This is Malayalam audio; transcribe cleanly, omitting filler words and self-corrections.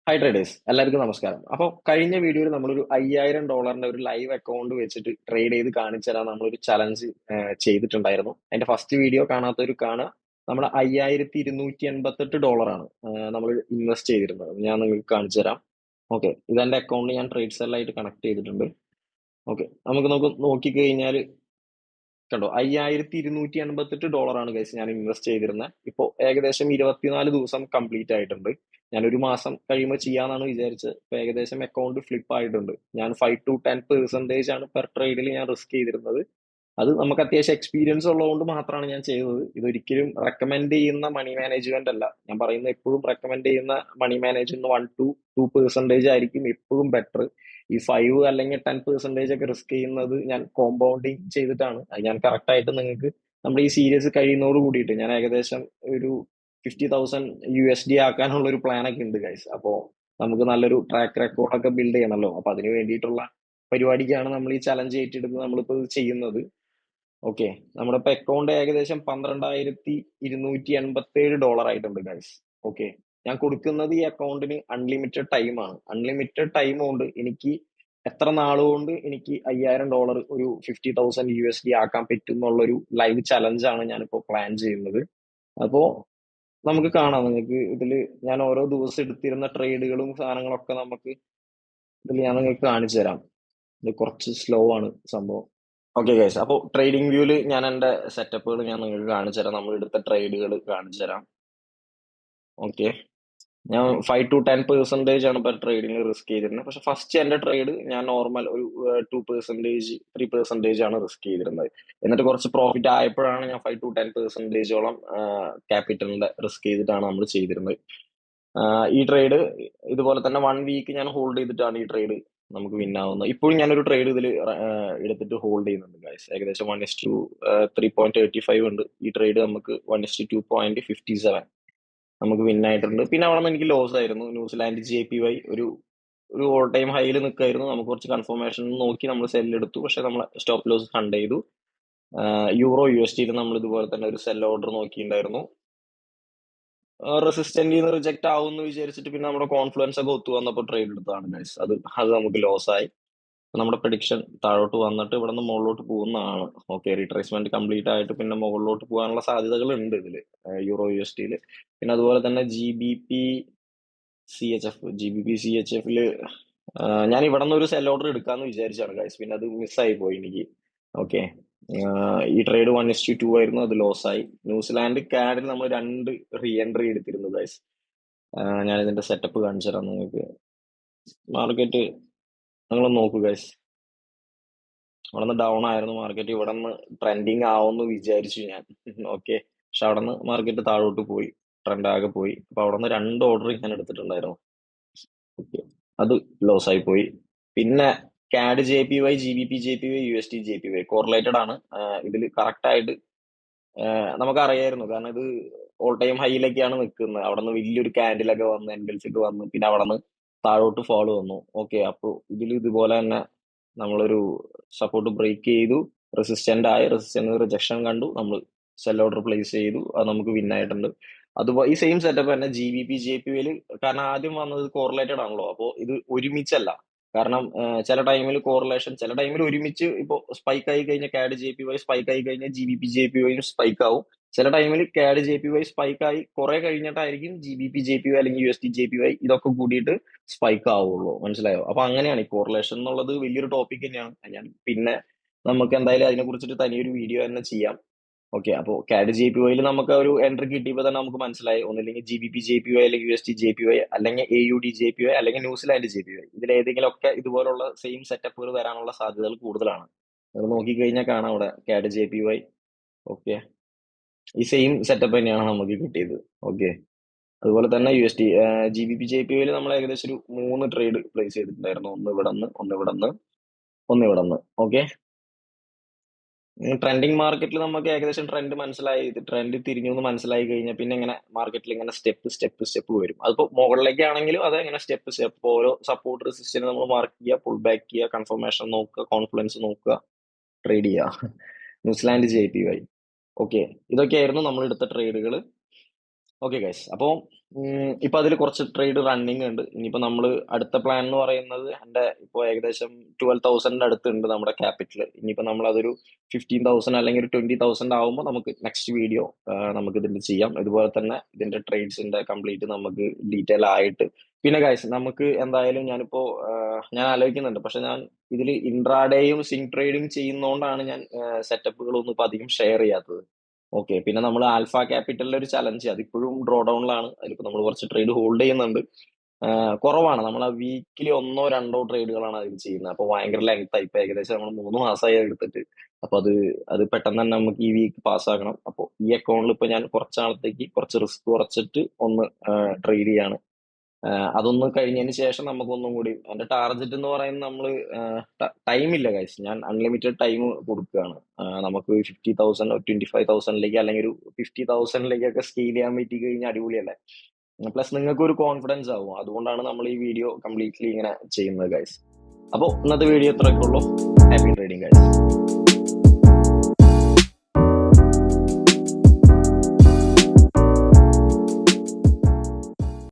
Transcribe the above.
ഹായ് ട്രേഡേഴ്സ്, എല്ലാവർക്കും നമസ്കാരം. അപ്പോൾ കഴിഞ്ഞ വീഡിയോയിൽ നമ്മളൊരു $5000 ഒരു ലൈവ് അക്കൗണ്ട് വെച്ചിട്ട് ട്രേഡ് ചെയ്ത് കാണിച്ചു തരാൻ നമ്മളൊരു ചലഞ്ച് ചെയ്തിട്ടുണ്ടായിരുന്നു. അതിന്റെ ഫസ്റ്റ് വീഡിയോ കാണാത്തവർ കാണുക. നമ്മുടെ $5288 നമ്മൾ ഇൻവെസ്റ്റ് ചെയ്തിരുന്നത്. ഞാൻ നിങ്ങൾക്ക് കാണിച്ചു തരാം. ഓക്കെ, ഇതെന്റെ അക്കൗണ്ട് ഞാൻ ട്രേഡ് സെല്ലായിട്ട് കണക്ട് ചെയ്തിട്ടുണ്ട്. ഓക്കെ, നമുക്ക് നോക്കിക്കഴിഞ്ഞാൽ കണ്ടോ, $5288 ഗൈസ് ഞാൻ ഇൻവെസ്റ്റ് ചെയ്തിരുന്നത്. ഇപ്പോൾ ഏകദേശം 24 ദിവസം കംപ്ലീറ്റ് ആയിട്ടുണ്ട്. ഞാൻ ഒരു മാസം കഴിയുമ്പോൾ ചെയ്യാന്നാണ് വിചാരിച്ചത്. ഇപ്പൊ ഏകദേശം അക്കൗണ്ട് ഫ്ലിപ്പ് ആയിട്ടുണ്ട്. ഞാൻ 5 to 10% ആണ് പെർ ട്രേഡിൽ ഞാൻ റിസ്ക് ചെയ്തിരുന്നത്. അത് നമുക്ക് അത്യാവശ്യം എക്സ്പീരിയൻസ് ഉള്ളതുകൊണ്ട് മാത്രമാണ് ഞാൻ ചെയ്തത്. ഇതൊരിക്കലും റെക്കമെൻഡ് ചെയ്യുന്ന മണി മാനേജ്മെന്റ് അല്ല. ഞാൻ പറയുന്നത് എപ്പോഴും റെക്കമെൻഡ് ചെയ്യുന്ന മണി മാനേജ്മെന്റ് 1 to 2% ആയിരിക്കും എപ്പോഴും ബെറ്റർ. ഈ 5 അല്ലെങ്കിൽ 10% ഒക്കെ റിസ്ക് ചെയ്യുന്നത് ഞാൻ കോമ്പൗണ്ടിങ് ചെയ്തിട്ടാണ്. അത് ഞാൻ കറക്റ്റ് ആയിട്ട് നിങ്ങൾക്ക് നമ്മുടെ ഈ സീരീസ് കഴിയുന്നതോട് കൂടിയിട്ട് ഞാൻ ഏകദേശം ഒരു 50,000 USD ആക്കാനുള്ള ഒരു പ്ലാൻ ഒക്കെ ഉണ്ട് ഗൈസ്. അപ്പോൾ നമുക്ക് നല്ലൊരു ട്രാക്ക് റെക്കോർഡൊക്കെ ബിൽഡ് ചെയ്യണമല്ലോ. അപ്പൊ അതിന് വേണ്ടിയിട്ടുള്ള പരിപാടിക്കാണ് നമ്മൾ ഈ ചലഞ്ച് ഏറ്റെടുത്ത് നമ്മളിപ്പോൾ ഇത് ചെയ്യുന്നത്. ഓക്കെ, നമ്മുടെ ഇപ്പൊ അക്കൗണ്ട് ഏകദേശം $12,287 ആയിട്ടുണ്ട് ഗൈസ്. ഓക്കെ, ഞാൻ കൊടുക്കുന്നത് ഈ അക്കൗണ്ടിന് അൺലിമിറ്റഡ് ടൈം ആണ്. അൺലിമിറ്റഡ് ടൈം കൊണ്ട് എനിക്ക് എത്ര നാളുകൊണ്ട് എനിക്ക് $5000 ഒരു 50,000 USD ആക്കാൻ പറ്റും എന്നുള്ളൊരു ലൈവ് ചലഞ്ചാണ് ഞാനിപ്പോ പ്ലാൻ ചെയ്യുന്നത്. അപ്പോ നമുക്ക് കാണാം. നിങ്ങൾക്ക് ഇതില് ഞാൻ ഓരോ ദിവസം എടുത്തിരുന്ന ട്രേഡുകളും സാധനങ്ങളൊക്കെ നമുക്ക് ഇതിൽ ഞാൻ നിങ്ങൾക്ക് കാണിച്ചു തരാം. ഇത് കുറച്ച് സ്ലോ ആണ് സംഭവം. ഓക്കെ ഗൈസ്, അപ്പോൾ ട്രേഡിംഗ് വ്യൂവിൽ ഞാൻ എൻ്റെ സെറ്റപ്പുകൾ ഞാൻ നിങ്ങൾക്ക് കാണിച്ചു തരാം. നമ്മൾ എടുത്ത ട്രേഡുകൾ കാണിച്ചു തരാം. ഓക്കെ, ഞാൻ 5 to 10% ആണ് പെർ ട്രേഡിങ് റിസ്ക് ചെയ്തിരുന്നത്. പക്ഷെ ഫസ്റ്റ് എൻ്റെ ട്രേഡ് ഞാൻ നോർമൽ ഒരു 2% 3% ആണ് റിസ്ക് ചെയ്തിരുന്നത്. എന്നിട്ട് കുറച്ച് പ്രോഫിറ്റ് ആയപ്പോഴാണ് ഞാൻ 5 to 10%ഓളം ക്യാപിറ്റലിന്റെ റിസ്ക് ചെയ്തിട്ടാണ് നമ്മൾ ചെയ്തിരുന്നത്. ഈ ട്രേഡ് ഇതുപോലെ തന്നെ 1 വീക്ക് ഞാൻ ഹോൾഡ് ചെയ്തിട്ടാണ് ഈ ട്രേഡ് നമുക്ക് വിൻ ആവുന്നത്. ഇപ്പോഴും ഞാനൊരു ട്രേഡ് ഇതിൽ എടുത്തിട്ട് ഹോൾഡ് ചെയ്യുന്നുണ്ട് ഗൈസ്. ഏകദേശം 1:3.85 ഉണ്ട്. ഈ ട്രേഡ് നമുക്ക് 1:2.57 നമുക്ക് വിൻ ആയിട്ടുണ്ട്. പിന്നെ അവിടെ നിന്ന് എനിക്ക് ലോസ് ആയിരുന്നു. ന്യൂസിലാൻഡ് JPY ഒരു ഒരു ഓൾ ടൈം ഹൈയിൽ നിൽക്കായിരുന്നു. നമുക്ക് കുറച്ച് കൺഫർമേഷൻ നോക്കി നമ്മൾ സെല്ലെടുത്തു. പക്ഷെ നമ്മൾ സ്റ്റോപ്പ് ലോസ് കണ്ട് ചെയ്തു. EUR/USD നമ്മൾ ഇതുപോലെ തന്നെ ഒരു സെൽ ഓർഡർ നോക്കിയിട്ടുണ്ടായിരുന്നു. റെസിസ്റ്റന്റ് നിന്ന് റിജക്ട് ആവും എന്ന് വിചാരിച്ചിട്ട് പിന്നെ നമ്മുടെ കോൺഫിഡൻസ് ഒക്കെ ഒത്തു വന്നപ്പോൾ ട്രേഡ് എടുത്തതാണ് ഗൈസ്. അത് നമുക്ക് ലോസ് ആയി. നമ്മുടെ പ്രഡിക്ഷൻ താഴോട്ട് വന്നിട്ട് ഇവിടെ നിന്ന് മുകളിലോട്ട് പോകുന്നതാണ്. ഓക്കെ, റീട്രേസ്മെന്റ് കംപ്ലീറ്റ് ആയിട്ട് പിന്നെ മുകളിലോട്ട് പോകാനുള്ള സാധ്യതകൾ ഉണ്ട് ഇതിൽ EUR/USD. പിന്നെ അതുപോലെ തന്നെ GBP CHF ഞാൻ ഇവിടെ നിന്ന് ഒരു സെൽ ഓർഡർ എടുക്കാന്ന് വിചാരിച്ചാണ് ഗൈസ്. പിന്നെ അത് മിസ്സായി പോയി എനിക്ക്. ഓക്കെ, ഈ ട്രേഡ് 1:2 ആയിരുന്നു, അത് ലോസ് ആയി. ന്യൂസിലാൻഡ് കാഡിൽ നമ്മൾ 2 റീ എൻട്രി എടുത്തിരുന്നു ഗൈസ്. ഞാൻ ഇതിന്റെ സെറ്റപ്പ് കാണിച്ചു തരാം നിങ്ങൾക്ക്. മാർക്കറ്റ് നിങ്ങൾ നോക്കൂ ഗൈസ്. അവിടെ നിന്ന് ഡൗൺ ആയിരുന്നു മാർക്കറ്റ്. ഇവിടെ നിന്ന് ട്രെൻഡിങ് ആവുമെന്ന് വിചാരിച്ചു ഞാൻ. ഓക്കെ, പക്ഷെ അവിടെ നിന്ന് മാർക്കറ്റ് താഴോട്ട് പോയി, ട്രെൻഡ് ആകെ പോയി. അപ്പൊ അവിടെ നിന്ന് 2 ഓർഡർ ഞാൻ എടുത്തിട്ടുണ്ടായിരുന്നു. ഓക്കെ, അത് ലോസ് ആയി പോയി. പിന്നെ CAD JPY, GBP JPY, USD JPY correlated ആണ്. ഇതിൽ കറക്റ്റ് ആയിട്ട് നമുക്കറിയായിരുന്നു. കാരണം ഇത് ഓൾ ടൈം ഹൈയിലൊക്കെയാണ് നിൽക്കുന്നത്. അവിടെ നിന്ന് വലിയൊരു ക്യാൻഡിലൊക്കെ വന്ന് എൻഗൽസൊക്കെ വന്ന് പിന്നെ അവിടെ നിന്ന് താഴോട്ട് ഫോളോ വന്നു. ഓക്കെ, അപ്പോൾ ഇതിൽ ഇതുപോലെ തന്നെ നമ്മളൊരു സപ്പോർട്ട് ബ്രേക്ക് ചെയ്തു, റെസിസ്റ്റന്റ് ആയി, റെസിസ്റ്റന്റ് റിജക്ഷൻ കണ്ടു, നമ്മൾ സെൽ ഓർഡർ പ്ലേസ് ചെയ്തു. അത് നമുക്ക് വിൻ ആയിട്ടുണ്ട്. അതുപോലെ ഈ സെയിം സെറ്റപ്പ് തന്നെ GBP JPY. കാരണം ആദ്യം വന്നത് കോറിലേറ്റഡ് ആണല്ലോ, അപ്പോൾ ഇത് ഒരുമിച്ചല്ല. കാരണം ചില ടൈമിൽ കോറിലേഷൻ, ചില ടൈമിൽ ഒരുമിച്ച് ഇപ്പോൾ സ്പൈക്ക് ആയി കഴിഞ്ഞാൽ CAD JPY സ്പൈക്ക് ആയി കഴിഞ്ഞാൽ GBP JPY സ്പൈക്ക് ആവും. ചില ടൈമിൽ CAD JPY സ്പൈക്ക് ആയി കുറെ കഴിഞ്ഞിട്ടായിരിക്കും GBP JPY അല്ലെങ്കിൽ USD JPY ഇതൊക്കെ കൂടിയിട്ട് സ്പൈക്ക് ആവുള്ളൂ. മനസ്സിലായോ? അപ്പൊ അങ്ങനെയാണ് ഈ കോറിലേഷൻ എന്നുള്ളത് വലിയൊരു ടോപ്പിക് തന്നെയാണ്. ഞാൻ പിന്നെ നമുക്ക് എന്തായാലും അതിനെ കുറിച്ചിട്ട് തനിയൊരു വീഡിയോ തന്നെ ചെയ്യാം. ഓക്കെ, അപ്പോൾ CAD JPY നമുക്ക് ഒരു എൻട്രി കിട്ടിയപ്പോൾ തന്നെ നമുക്ക് മനസ്സിലായി, ഒന്നില്ലെങ്കിൽ GBP JPY അല്ലെങ്കിൽ USD JPY അല്ലെങ്കിൽ AUD JPY അല്ലെങ്കിൽ ന്യൂസിലാൻഡ് JPY, ഇതിലേതെങ്കിലും ഒക്കെ ഇതുപോലുള്ള സെയിം സെറ്റപ്പുകൾ വരാനുള്ള സാധ്യതകൾ കൂടുതലാണ്. അത് നോക്കിക്കഴിഞ്ഞാൽ കാണാം അവിടെ CAD JPY. ഓക്കെ, ഈ സെയിം സെറ്റപ്പ് തന്നെയാണ് നമുക്ക് കിട്ടിയത്. ഓക്കെ, അതുപോലെ തന്നെ GBP JPY നമ്മൾ ഏകദേശം ഒരു 3 ട്രേഡ് പ്ലേസ് ചെയ്തിട്ടുണ്ടായിരുന്നു. ഒന്ന് ഇവിടെ നിന്ന്, ഒന്ന് ഇവിടെ നിന്ന്, ഒന്ന് ഇവിടെ നിന്ന്. ഓക്കെ, ട്രെൻഡിങ് മാർക്കറ്റിൽ നമുക്ക് ഏകദേശം ട്രെൻഡ് മനസ്സിലായി, ട്രെൻഡ് തിരിഞ്ഞു എന്ന് മനസ്സിലായി കഴിഞ്ഞാൽ പിന്നെ ഇങ്ങനെ മാർക്കറ്റിൽ ഇങ്ങനെ സ്റ്റെപ്പ് വരും. അതിപ്പോ മുകളിലേക്കാണെങ്കിലും അത് ഇങ്ങനെ സ്റ്റെപ്പ് ഓരോ സപ്പോർട്ട് റെസിസ്റ്റൻസ് നമ്മൾ മാർക്ക് ചെയ്യുക, പുൾ ബാക്ക് ചെയ്യുക, കൺഫർമേഷൻ നോക്കുക, കോൺഫിഡൻസ് നോക്കുക, ട്രേഡ് ചെയ്യുക. New Zealand JPY. ഓക്കെ, ഇതൊക്കെയായിരുന്നു നമ്മൾ എടുത്ത ട്രേഡുകൾ. ഓക്കെ ഗൈസ്, അപ്പോൾ ഇപ്പൊ അതിൽ കുറച്ച് ട്രേഡ് റണ്ണിങ് ഉണ്ട്. ഇനിയിപ്പോ നമ്മൾ അടുത്ത പ്ലാൻ എന്ന് പറയുന്നത് എൻ്റെ ഇപ്പോൾ ഏകദേശം 12,000 അടുത്തുണ്ട് നമ്മുടെ ക്യാപിറ്റൽ. ഇനിയിപ്പോ നമ്മൾ അതൊരു 15,000 അല്ലെങ്കിൽ ഒരു 20,000 ആവുമ്പോൾ നമുക്ക് നെക്സ്റ്റ് വീഡിയോ നമുക്ക് ഇതിന്റെ ചെയ്യാം. ഇതുപോലെ തന്നെ ഇതിന്റെ ട്രേഡ്സിന്റെ കംപ്ലീറ്റ് നമുക്ക് ഡീറ്റെയിൽ ആയിട്ട്. പിന്നെ ഗൈസ്, നമുക്ക് എന്തായാലും ഞാൻ ആലോചിക്കുന്നുണ്ട്, പക്ഷെ ഞാൻ ഇതിൽ ഇൻട്രാഡേയും സിങ് ട്രേഡും ചെയ്യുന്നതുകൊണ്ടാണ് ഞാൻ സെറ്റപ്പുകളൊന്നും ഇപ്പൊ അധികം ഷെയർ ചെയ്യാത്തത്. ഓക്കെ, പിന്നെ നമ്മൾ ആൽഫ ക്യാപിറ്റലിലെ ഒരു ചലഞ്ച് അതിപ്പോഴും ഡ്രോ ഡൗണിലാണ്. അതിലിപ്പോ നമ്മൾ കുറച്ച് ട്രേഡ് ഹോൾഡ് ചെയ്യുന്നുണ്ട്. കുറവാണ്, നമ്മൾ ആ വീക്കിലി ഒന്നോ രണ്ടോ ട്രേഡുകളാണ് അതിൽ ചെയ്യുന്നത്. അപ്പൊ ഭയങ്കര ലെങ്ത് ആയി. ഇപ്പൊ ഏകദേശം നമ്മൾ 3 മാസമായി അത് എടുത്തിട്ട്. അപ്പൊ അത് പെട്ടെന്ന് തന്നെ നമുക്ക് ഈ വീക്ക് പാസ്സാക്കണം. അപ്പോൾ ഈ അക്കൗണ്ടിൽ ഇപ്പൊ ഞാൻ കുറച്ച് നാളത്തേക്ക് കുറച്ച് റിസ്ക് കുറച്ചിട്ട് ഒന്ന് ട്രേഡ് ചെയ്യാണ്. അതൊന്ന് കഴിഞ്ഞതിന് ശേഷം നമുക്കൊന്നും കൂടി എന്റെ ടാർഗറ്റ് എന്ന് പറയുന്നത് നമ്മള് ടൈം ഇല്ല ഗൈസ്. ഞാൻ അൺലിമിറ്റഡ് ടൈം കൊടുക്കുകയാണ്. നമുക്ക് 50,000 25,000 അല്ലെങ്കിൽ ഒരു 50,000 സ്കെയിൽ ചെയ്യാൻ പറ്റി കഴിഞ്ഞാൽ അടിപൊളിയല്ലേ. പ്ലസ് നിങ്ങൾക്ക് ഒരു കോൺഫിഡൻസ് ആവും. അതുകൊണ്ടാണ് നമ്മൾ ഈ വീഡിയോ കംപ്ലീറ്റ്ലി ഇങ്ങനെ ചെയ്യുന്നത് ഗൈസ്. അപ്പോൾ ഇന്നത്തെ വീഡിയോ ഇത്രയൊക്കെ ഉള്ളൂ. Happy trading guys.